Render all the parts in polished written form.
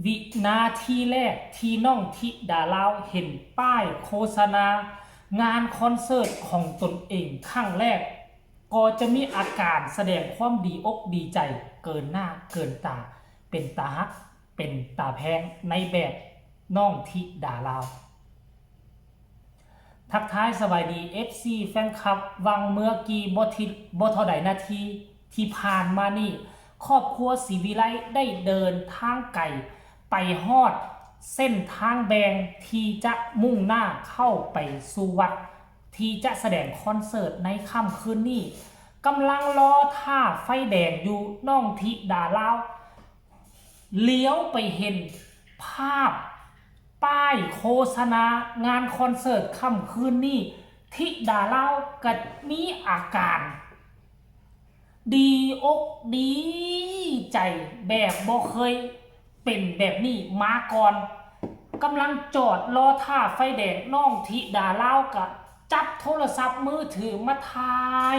วินาทีแรกที่น้องธิดาลาวเห็นป้ายโฆษณางานคอนเสิร์ตของตนเองครั้งแรกก็จะมีอาการแสดงความดีอกดีใจเกินหน้าเกินตาเป็นตาฮักเป็นตาแพงในแบบน้องธิดาลาวทักทายสบายดี FC แฟนคลับวังเมื่อกี้บ่เท่าใดนาทีที่ผ่านมานี่ครอบครัวศรีวิไลได้เดินทางไกลไปฮอดเส้นทางแบงที่จะมุ่งหน้าเข้าไปสู่วัดที่จะแสดงคอนเสิร์ตในค่ำคืนนี้กำลังรอท่าไฟแดงอยู่น้องธิดาลาวเลี้ยวไปเห็นภาพป้ายโฆษณางานคอนเสิร์ตค่ำคืนนี้ธิดาลาวก็มีอาการดีอกดีใจแบบบ่เคยเป็นแบบนี้มาก่อนกำลังจอดรอท่าไฟแดงน้องธิดาลาวก็จับโทรศัพท์มือถือมาถ่าย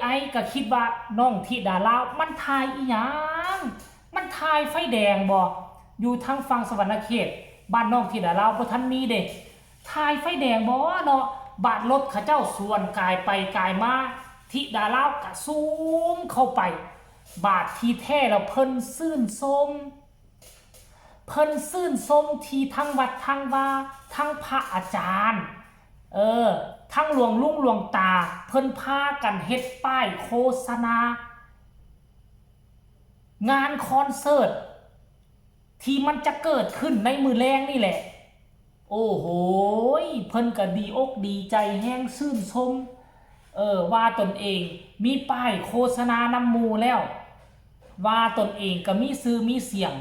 ไอ้ก็คิดว่าน้องธิดาลาวมันถ่ายอีหยังมันถ่ายไฟแดงบ่อยู่ทางฝั่งสวรรณเขตบ้านน้องธิดาลาวบ่ทันมีเด้ถ่ายไฟแดงบ่เนาะบาดรถเขาเจ้าสวนกายไปกายมาธิดาลาวก็ซูมเข้าไปบาดที่แท้แล้วเพิ่นซื่นชมที่ทั้งวัดทั้งว่าทั้งพระอาจารย์ทั้งหลวงลุงหลวงตาเพิ่นพากันเฮ็ดป้ายโฆษณางานคอนเสิร์ตที่มันจะเกิดขึ้นในมือแรงนี่แหละโอ้โหเพิ่นก็ดีอกดีใจแห้งซื่นชมว่าตนเองมีป้ายโฆษณานำหมู่แล้วว่าตนเองก็มีชื่อมีเสียง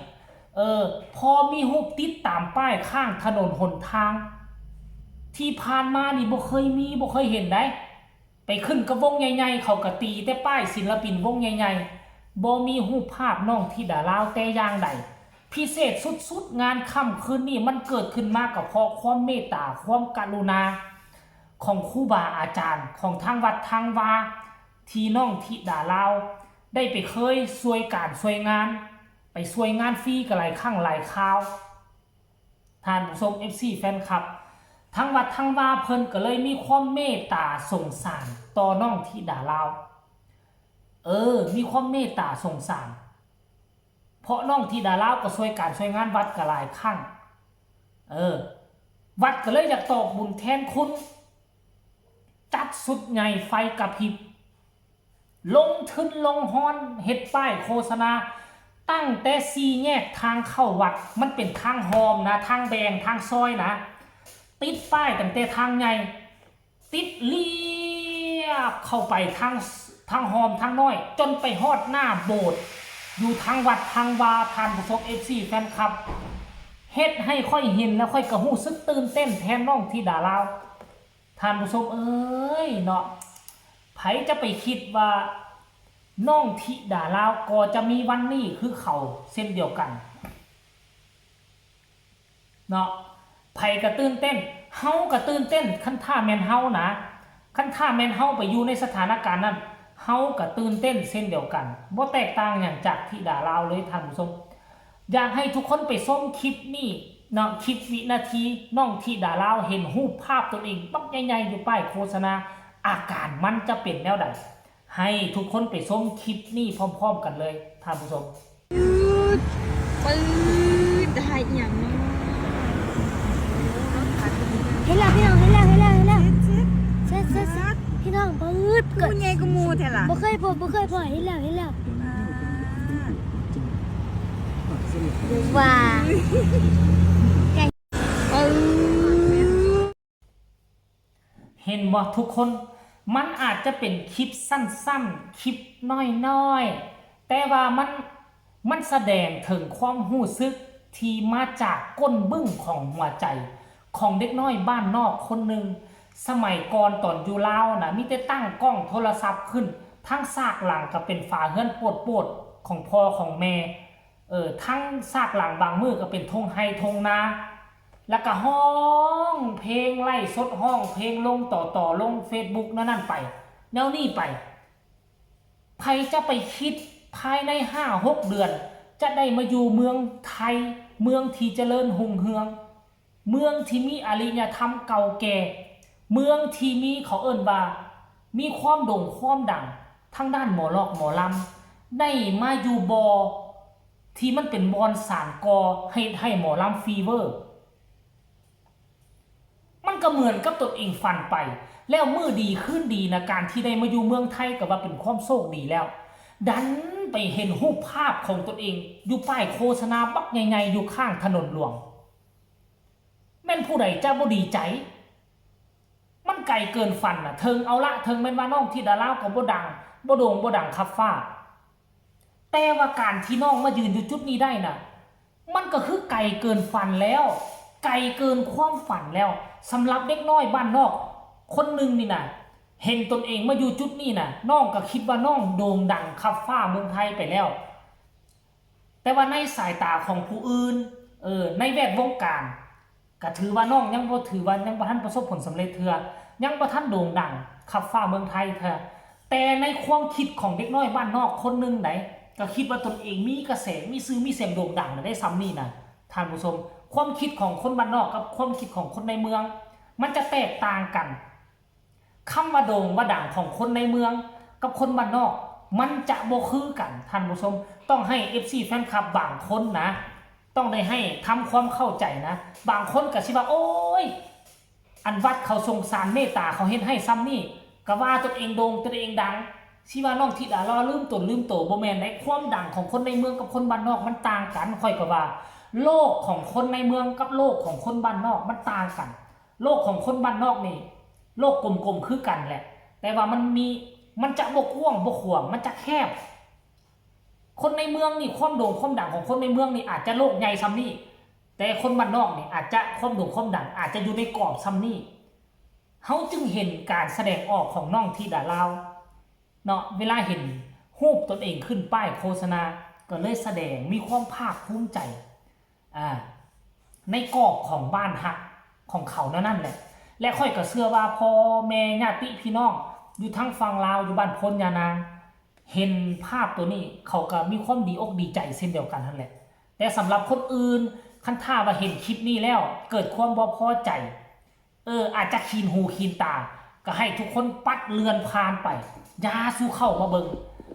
พอมีรูปติดตามป้ายข้างถนนหนทางที่ผ่านมานี่บ่เคยเห็นได้ไปขึ้นกับวงใหญ่ๆเขาก็ตีแต่ป้ายศิลปินวงใหญ่ๆบ่มีรูปภาพน้องธิดาลาวแต่อย่างใดพิเศษสุดๆงานค่ำคืนนี้มันเกิดขึ้นมาก็เพราะความเมตตาความกรุณาของครูบาอาจารย์ของทางวัดทางวาที่น้องธิดาลาวได้ไปเคยช่วยการช่วยงานไปช่วยงานฟรีก็หลายครั้งหลายคราวท่านผู้ชม FC แฟนคลับทั้งวัดทั้งวาเพิ่นก็เลยมีความเมตตาสงสารต่อน้องธิดาลาวมีความเมตตาสงสารเพราะน้องธิดาลาวก็ช่วยการช่วยงานวัดก็หลายครั้งวัดก็เลยอยากตอบบุญแทนคุณจัดสุดใหญ่ไฟกระพริบลงทุนลงฮ้อนเฮ็ดป้ายโฆษณาตั้งแต่สี่แยกทางเข้าวัดมันเป็นทางหอมนะทางแบงทางซอยนะติดป้ายตั้งแต่ทางใหญ่ติดเลียบเข้าไปทางหอมทางน้อยจนไปฮอดหน้าโบสถ์อยู่ทางวัดทางวาทานผู้ชม FC แฟนคลับเฮ็ดให้ค่อยเห็นแล้วค่อยกระหู้สึกตื่นเต้นแทนน้องธิดาลาวท่านผู้ชมเนาะไผจะไปคิดว่าน้องธิดาลาวก็จะมีวันนี้คือเขาเส้นเดียวกันเนาะไผก็ตื่นเต้นเฮาก็ตื่นเต้นคันท่าแม่นเฮานะคันท่าแม่นเฮาไปอยู่ในสถานการณ์นั้นเฮาก็ตื่นเต้นเส้นเดียวกันบ่แตกต่างอย่างจากธิดาลาวเลยท่านผู้ชมอยากให้ทุกคนไปชมคลิปนี้เนาะคลิปวินาทีน้องธิดาลาวเห็นรูปภาพตนเองปักใหญ่ๆอยู่ป้ายโฆษณาอาการมันจะเป็นแนวใดให้ทุกคนไปชมคลิปนี้พร้อมๆกันเลยท่านผู้ชมปืดได้อย่างนี้เห็นแล้วพี่น้องเห็นแล้วเซ็ตพี่น้องปืดกูใหญ่กูมูแท้ล่ะบ่เคยพอเห็นแล้วว้าเห็นบ่ทุกคนมันอาจจะเป็นคลิปสั้นๆคลิปน้อยๆแต่ว่ามันแสดงถึงความรู้สึกที่มาจากก้นบึ้งของหัวใจของเด็กน้อยบ้านนอกคนหนึ่งสมัยก่อนตอนอยู่ลาวนะมีแต่ตั้งกล้องโทรศัพท์ขึ้นทั้งซากหลังก็เป็นฝาเฮือนโปดของพ่อของแม่ทั้งซากหลังบางมือก็เป็นทงไฮทงนาแล้วก็ห้องเพลงไล่สดห้องเพลงลงต่อลง Facebook นั่นไปแนวนี้ไปใครจะไปคิดภายใน 5-6 เดือน จะได้มาอยู่เมืองไทยเมืองที่เจริญรุ่งเรืองเมืองที่มีอารยธรรมเก่าแก่เมืองที่มีเขาเอิ้นว่ามีความโด่งความดังทางด้านหมอลอกหมอลำได้มาอยู่บอที่มันเป็นบอนสารกอให้หมอลำฟีเวอร์มันก็เหมือนกับตนเองฝันไปแล้วมือดีขึ้นดีนะการที่ได้มาอยู่เมืองไทยก็ว่าเป็นความโชคดีแล้วดันไปเห็นรูปภาพของตนเองอยู่ป้ายโฆษณาบักใหญ่ๆอยู่ข้างถนนหลวงแม่นผู้ใดจะบ่ดีใจมันไกลเกินฝันน่ะเทิงเอาละเทิงแม่นว่าน้องที่ดาราก็บ่ดังบ่โด่งบ่ดังคับฟ้าแต่ว่าการที่น้องมายืนอยู่จุดนี้ได้น่ะมันก็คือไกลเกินฝันแล้วไกลเกินความฝันแล้วสำหรับเด็กน้อยบ้านนอกคนหนึ่งนี่น่ะเห็นตนเองมาอยู่จุดนี้น่ะน้องก็คิดว่าน้องโด่งดังคับฟ้าเมืองไทยไปแล้วแต่ว่าในสายตาของผู้อื่นในแวดวงการก็ถือว่าน้องยังบ่ถือว่ายังบ่ทันประสบผลสำเร็จเทื่อยังบ่ทันโด่งดังคับฟ้าเมืองไทยเทื่อแต่ในความคิดของเด็กน้อยบ้านนอกคนหนึ่งไหนก็คิดว่าตนเองมีกระแสมีชื่อมีเสียงโด่งดังได้ซ้ำนี่นะท่านผู้ชมความคิดของคนบ้านนอกกับความคิดของคนในเมืองมันจะแตกต่างกันคำว่าโด่งว่าดังของคนในเมืองกับคนบ้านนอกมันจะบ่คือกันท่านผู้ชมต้องให้ FC แฟนคลับบางคนนะต้องได้ให้ทำความเข้าใจนะบางคนก็สิว่าโอ้ยอันวัดเขาสงสารเมตตาเขาเฮ็ดให้ซ้ำนี่ก็ว่าตนเองโด่งตนเองดังสิว่าน้องธิดารอลืมตนลืมโตบ่แม่นได้ความดังของคนในเมืองกับคนบ้านนอกมันต่างกันค่อยก็ว่าโลกของคนในเมืองกับโลกของคนบ้านนอกมันต่างกันโลกของคนบ้านนอกนี่โลกกลมๆคือกันแหละแต่ว่ามันจะบ่กว้างบ่ขวางมันจะแคบคนในเมืองนี่ความโด่งความดังของคนในเมืองนี่อาจจะโลกใหญ่ซ้ำนี่แต่คนบ้านนอกนี่อาจจะความโด่งความดังอาจจะอยู่ในกรอบซ้ำนี่เฮาจึงเห็นการแสดงออกของน้องธิดาลาวเนาะเวลาเห็นรูปตนเองขึ้นป้ายโฆษณาก็เลยแสดงมีความภาคภูมิใจในกรอบของบ้านฮักของเขานั่นแหละและค่อยก็เชื่อว่าพ่อแม่ญาติพี่น้องอยู่ทั้งฝั่งลาวอยู่บ้านพ้นยานางเห็นภาพตัวนี้เขาก็มีความดีอกดีใจเช่นเดียวกันนั่นแหละแต่สำหรับคนอื่นคันท่าว่าเห็นคลิปนี้แล้วเกิดความบ่พอใจอาจจะขีนหูขีนตาก็ให้ทุกคนปัดเลือนผ่านไปอย่าสู้เข้ามาเบิง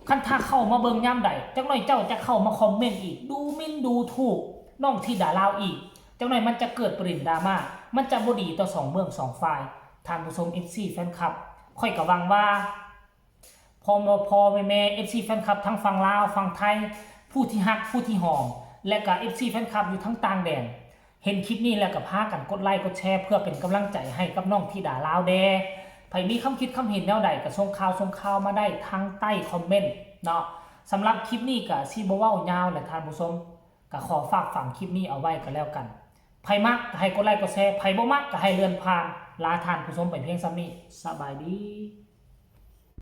คันถ้าเข้ามาเบิงย่ำใดจังหน่อยเจ้าจะเข้ามาคอมเมนต์อีกดูหมิ่นดูถูกน้องธิดาลาวอีกจังหน่อยมันจะเกิดประเด็นดราม่ามันจะบ่ดีต่อสองเมืองสองฝ่ายท่านผู้ชม FC แฟนคลับค่อยก็หวังว่าพอแม่ๆ FC แฟนคลับทั้งฝั่งลาวฝั่งไทยผู้ที่ฮักผู้ที่หอมและก็ FC แฟนคลับอยู่ทั้งต่างแดนเห็นคลิปนี้แล้วก็พากันกดไลค์กดแชร์เพื่อเป็นกำลังใจให้กับน้องธิดาลาวแดใครมีคำคิดคำเห็นแนวใดก็ส่งข่าวมาได้ทางใต้คอมเมนต์เนาะสำหรับคลิปนี้ก็สิบ่เว้ายาวแหละท่านผู้ชมก็ขอฝากฝังคลิปนี้เอาไว้ก็แล้วกันไผมักก็ให้กดไลค์กดแชร์ไผบ่มักก็ให้เลื่อนผ่านลาท่านผู้ชมไปเพียงซ้ำนี้สบายดี